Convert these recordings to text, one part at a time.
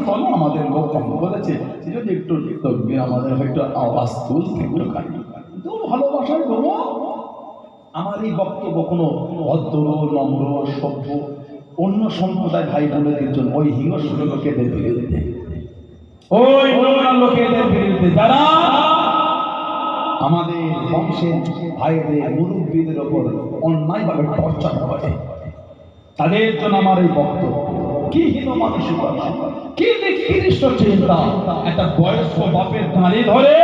চলো আমাদের লোক কম বলেছে যদি একটু তকবীর আমাদের হয়তো আওয়াজ তুলতে একটু খাই তো ভালোবাসার দেবো। আমার এই বক্তব্য কোনো ভদ্র নম্র সভ্য অন্য সম্প্রদায় ভাই বোনদের জন্য ওই হিংস্র লোকেদের বিরুদ্ধে, ওই নোংরা লোকেদের বিরুদ্ধে যারা আমাদের বংশের ভাইদের মুরব্বীদের ওপর অন্যায়ভাবে টর্চার করে, তাদের জন্য আমার এই বক্তব্য। কি হীন মানসিকতা, কি নিকৃষ্ট চিন্তা! একটা বয়স্ক বাপের দাঁড়ি ধরে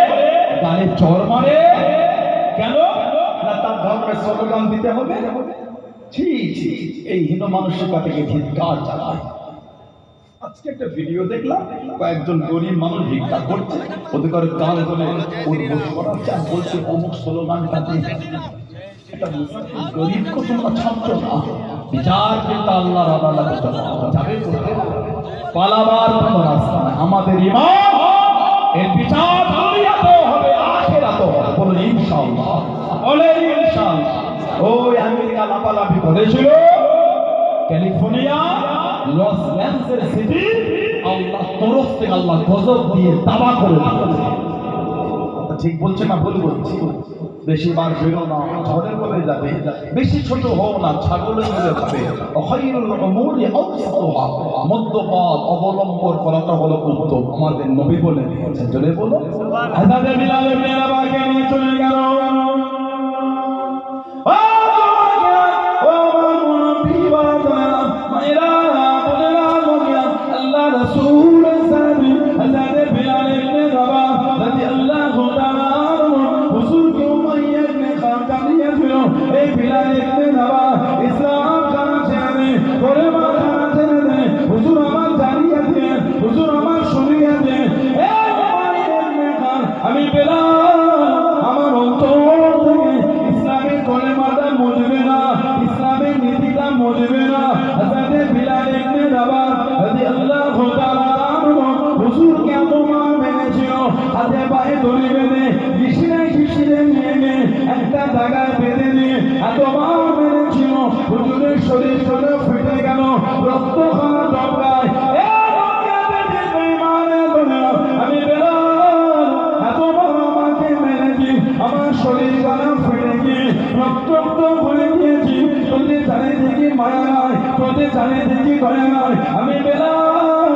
গালে চড় মারে, কেন না তার ধর্মের স্লোগান দিতে হবে? ছি ছি, এই হীন মানসিকতা থেকে ধিক্কার জানায়। আজকে একটা ভিডিও দেখলাম, কয়েকজন গরিব মানুষ ভিক্ষা করছে, ওদের করে গান করে উদ্বোস করাচ্ছে আর বলছে অমুক স্লোগানটা দিয়ে। এটা গরিবকে তোমরা ছাড়ছো না, বিচার কিন্তু আল্লাহর আদালতে যাবে, পালাবার কোনো রাস্তা নাই। আমাদের ইমান এর বিচার দুনিয়াতেও হবে, আখিরাতেও হবে। বলুন ইনশাআল্লাহ, বলেন ইনশাআল্লাহ। ওই আমেরিকা লাফালাফি করেছিল ক্যালিফোর্নিয়া লস অ্যাঞ্জেলেস সিটি, আল্লাহ তরফ থেকে আল্লাহ গজব দিয়ে তাবাহ করে দিয়েছে। ঠিক বলছে না ভুল বলছি? বেশি বার বেরো না, ঝড়ের বলে যাবে, বেশি ছোট হও না, ছাগলের বলে যাবে। খায়রুল উমুরি আওসাতুহা, মধ্যপথ অবলম্বন করাটা হলো উত্তম। আমাদের নবী বলে দিয়েছেন, জোরে বলো সুবহানাল্লাহ। হযরত বিলাল ইবনে রাবাহকে নিয়ে চলে গেল। আমি আমার অন্তর থেকে ইসলামের কলেমাটা মজবে না, ইসলামের নীতিটা মজবে না। হযরত বিলাল ইবনে রাবাহ রাদিয়াল্লাহু তাআলা হুজুরকে এত মা মেনেছিল, হাতে পায়ে দড়ি বেঁধে শিশিরে নিয়ে একটা জায়গায় বেঁধে নিয়ে এত মা মেনেছিল, হুজুরের শরীর শরীর ফেটে গেল, রক্ত খাওয়া দরকার। আমি আমার শরীর গানা ফেটে গিয়ে রক্ত ভরে গিয়েছি, তোদের জানে দেখি মায়া নয়, তোদের জানে দেখি দয়া নয়। আমি বেলাল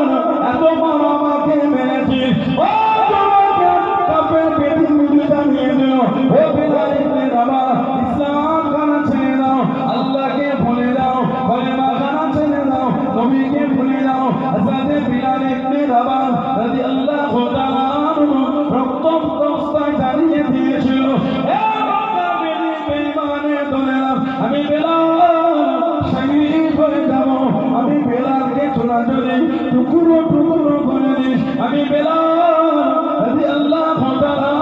এত বড় আমাকে মেরেছি, ও তোমাকে কাপের পেটি মুড়িটা নিয়ে দিল। ও বেলাল ইবনে রাবাহ, ইসলাম খানা ছেড়ে দাও, আল্লাহকে ভুলে দাও, কলেমা খানা ছেড়ে দাও, নবীকে ভুলে দাও। হযরত বিলাল ইবনে রাবাহ রাদিয়াল্লাহু তাআলা রক্তাক্ত অবস্থায় দাঁড়িয়ে দিয়েছিল। আমি বেলাল শহীদ হয়ে যাব, আমি বেলালকে চোরাচুরি টুকরো টুকরো করে দিস। আমি বেলাল রাদিয়াল্লাহু তাআলা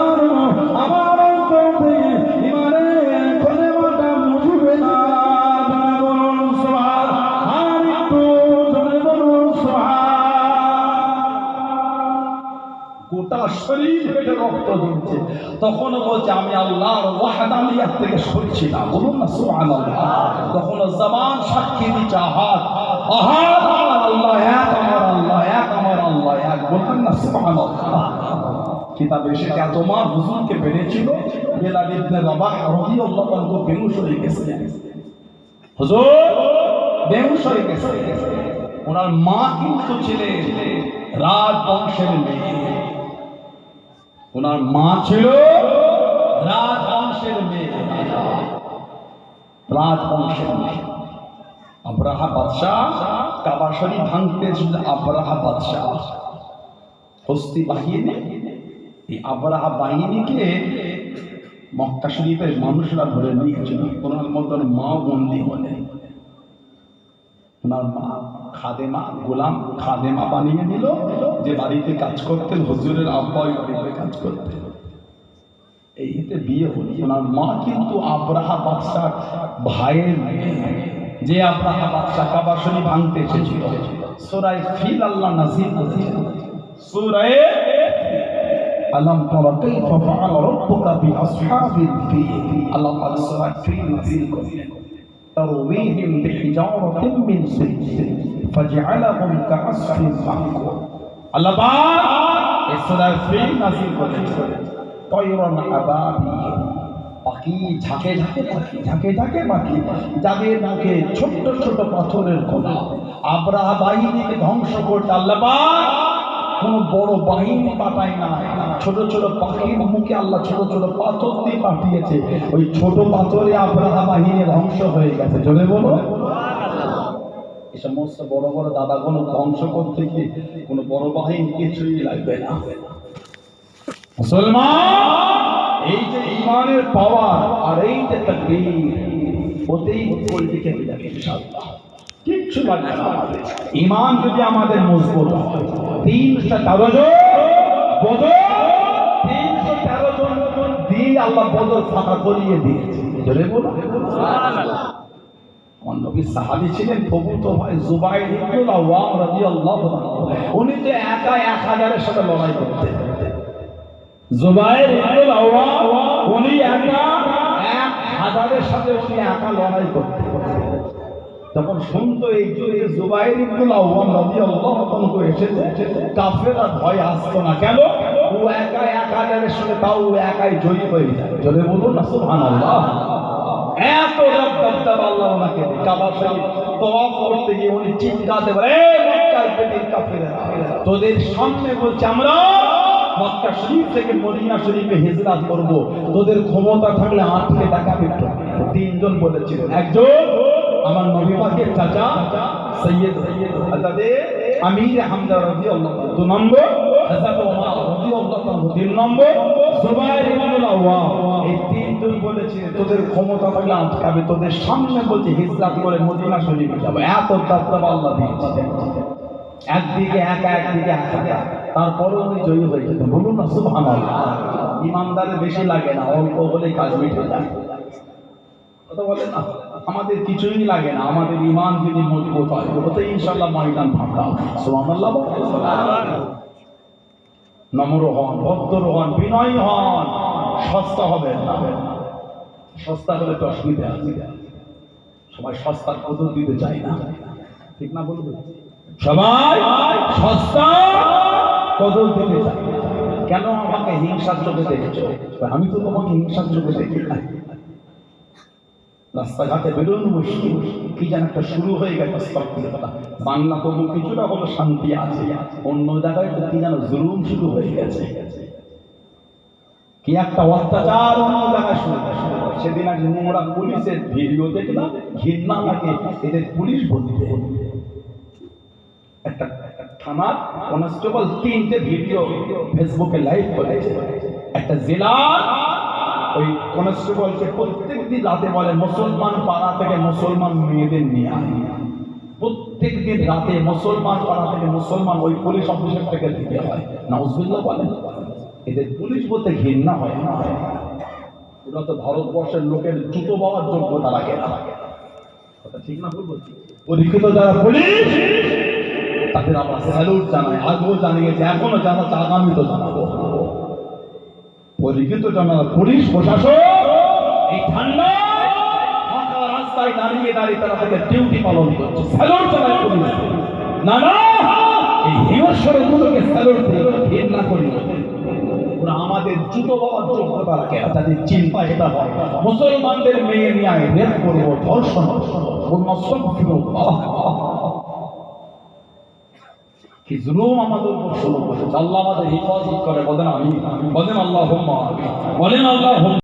আমার অন্তর থেকে ইমানের কলেমাটা মুছবে না। জোরে বলুন সুবহানাল্লাহ, আর একটু জোরে বলুন সুবহানাল্লাহ। গোটা শরীর ফেটে রক্ত ঝরছে, তখনও বলছে আমি আল্লাহর ওয়াহদানিয়ত থেকে সরছি না। বলুন না সুবহানাল্লাহ। তখনও জবান সাক্ষী দিচ্ছে আহাদ আহাদ আমার আল্লাহ এক, আমার আল্লাহ এক, আমার আল্লাহ এক। বলবেন না সুবহানাল্লাহ। কিতাবে এসেছে এত মা হুজুরকে বেড়েছিল, বেলাল ইবনে রাবাহ রাদিয়াল্লাহু আনহু বেহুশ হয়ে গেছে। হুজুর বেহুশ হয়ে গেছে। ওনার মা কিন্তু ছিলেন রাজবংশের মেয়ে, ওনার মা ছিল রাজবংশের মেয়ে, রাজবংশের মেয়ে। আব্রাহা বাদশাহ কাবা শরীফ ভাঙতে এসেছিল। আব্রাহা বাদশাহ হস্তি বাহিনী, এই আব্রাহা বাহিনীকে মক্কা শরীফের মানুষরা ধরে নিয়েছিল। ওনার মতন মা বন্দী হলেন। ওনার মা খাদেমা, গোলাম খাদেমা বানিয়ে দিল, যে বাড়িতে কাজ করতেন হুজুরের আব্বা ওই বাড়িতে কাজ করতেন। এইতে বিয়ে হল। ওনার মা কিন্তু আব্রাহা বাদশাহ ভাইয়ের মেয়ে, যে আব্রাহা বাদশাহ কাবা শরীফ ভাঙতে এসেছিল। সূরা ফিল আল্লাহ নাযিল করেছেন, সূরা আলম তারা কাইফা ফাআলা রাব্বুকা বিআসহাবিল ফিল। আল্লাহ পাক সূরা ফিল নাযিল করেছেন। ترميهم بحجارة من سجيل فجعلهم كعصف مأكول আল্লাহ পাক এই সূরার ফিল নাযিল করেছেন তয়রন আবাবিল, পাখি ঝাঁকে ঝাঁকে পাখি, ঝাঁকে ঝাঁকে পাখি, যাদের মুখে ছোট্ট ছোট পাথরের খোলা। আব্রাহা বাহিনীকে ধ্বংস করতে আল্লাহ পাক কোন বড় বাহিনী পাঠায় না, ছোট ছোট পাখির মুখে আল্লাহ ছোট ছোট পাথর দিয়ে পাঠিয়েছে। ওই ছোট পাথরে আব্রাহা বাহিনী ধ্বংস হয়ে গেছে। জোরে বলো। এই সমস্ত বড় বড় দাদাগুলো ধ্বংস করতে গিয়ে কোন বড় বাহিনী কিছুই লাগবে না। মুসলমান, এই যে ঈমানের পাওয়ার আর এই যে তাকবীর, ওতেই পলিটিকে হয়ে যাবে ইনশাআল্লাহ। কিচ্ছু লাগবে না আমাদের। ঈমান যদি আমাদের মজবুত হয়, 313 জন বদর, 313 জন দিয়ে আল্লাহ বদর ফাঁকা করিয়ে দিয়েছে। জোরে বলো সুবহানাল্লাহ। আমার নবী সাহাবী ছিলেন প্রভূত ভাই জুবাইর ইবনুল আওয়াম রাদিয়াল্লাহু আনহু। উনি তো একা 1000 এর সাথে লড়াই করতেন। জুবাইর ইবনুল আওয়াম উনি একা 1000 এর সাথে উনি একা লড়াই করতেন। তখন শুনতো এই যে জুবাইর ইবনুল আওয়াম রাদিয়াল্লাহু আনহু এসেছে, কাফেররা ভয় আসতো না। কেন? ও একা 1000 এর সাথে, তাও একাই জয়ী হয়ে যায়। জোরে বলুন না সুবহানাল্লাহ। এত রব্বাব আল্লাহ ওনাকে কাবা শরীফ তওয়াফ করতে গিয়ে উনি চিৎকার দেন, এ মক্কার বেদিন কাফেররা, তোদের সামনে বলছে আমরা মক্কা শরীফ থেকে মদিনা শরীফে হিজরত করব, তোদের ক্ষমতা থাকলে আটকে টাকা পেতো। 3 জন বলেছিলেন। একজন আমার নবী পাকের চাচা সৈয়দ হযরত আমির হামজা রাদিয়াল্লাহু আনহু, 2 নম্বর হযরত ওমর রাদিয়াল্লাহু আনহু, 3 নম্বর জুবাইর ইবনুল আওয়াম। এই 3 জন বলেছিলেন তোদের ক্ষমতা থাকলে আটকাবে, তোদের সামনে বলছে হিজরত করে মদিনা শরীফে যাব। এত দায়িত্ব আল্লাহ দিয়েছেন। একদিকে একা, একদিকে একা, তারপরে উনি জয়ী হয়ে যেতেন। বলুন না সুবহানাল্লাহ। ইমানদারের বেশি লাগে না, অল্প হলেই কাজ মিটে যায়। কথা বলেন না, আমাদের কিছুই লাগে না, আমাদের ঈমান যদি মজবুত হয় ওতে ইনশাআল্লাহ ময়দান ফাঁকা। সুবহানাল্লাহ। নম্র হন, ভদ্র হন, বিনয়ী হন, সস্তা হবেন না। সস্তা হলে তো অসুবিধা আছে। সবাই সস্তার কদর দিতে চায় না, ঠিক না বলবো? সবাই সস্তা কদর দিতে চায়। কেন আমাকে হিংসার চোখে দেখেছো? আমি তো তোমাকে হিংসার চোখে দেখি না। রাস্তাঘাটে বেরোনো মুশকিল, কি যেন একটা শুরু হয়ে গেছে। বাংলা তবু কিছুটা হলো শান্তি আছে, অন্য জায়গায় তো কি যেন জুলুম শুরু হয়ে গেছে। কি একটা অত্যাচার অন্য জায়গায় শুরু হয়েছে। সেদিন আজ নোংরা পুলিশের ভিডিও দেখলাম, ঘৃণা লাগে এদের পুলিশ বলতে। একটা থানার কনস্টেবল 3টে ভিডিও ফেসবুকে লাইভ করেছে। একটা জেলার ওই কনস্টেবলকে প্রত্যেকদিন রাতে বলে মুসলমান পাড়া থেকে মুসলমান মেয়েদের নিয়ে আয়। প্রত্যেকদিন রাতে মুসলমান পাড়া থেকে মুসলমান ওই পুলিশ অফিসার থেকে দিতে হয়। নাউজুবিল্লাহ বলেন। এদের পুলিশ বলতে ঘৃণা হয় না। ওরা তো ভারতবর্ষের লোকের জুতো পাওয়ার যোগ্যতা রাখে না। কথা ঠিক না ভুল বলছি? পরীক্ষিত যারা পুলিশ তাদের আমরা স্যালুট জানাই, আগেও জানিয়েছি, এখনো জানাচ্ছি, আগামী তো জানাবো। পরীক্ষিত জানা পুলিশ প্রশাসন এই ঠান্ডা ফাঁকা রাস্তায় দাঁড়িয়ে দাঁড়িয়ে তারা তাদের ডিউটি পালন করছে। স্যালুট জানাই পুলিশ। না না, এই হিংস্রগুলোকে স্যালুট দিয়ে ঘৃণা করি। ওরা আমাদের জুতো বাবার যোগ্যতা রাখে, তাদের চিন্তা এটা হয় মুসলমানদের মেয়ে নিয়ে রেপ করবো, ধর্ষণ কি জুলুম আমাদের উপর শুরু করেছে। আল্লাহ আমাদের হিফাজত করে। বলেন আমিন, বলেন আল্লাহুম্মা আমিন, বলেন আল্লাহুম্মা।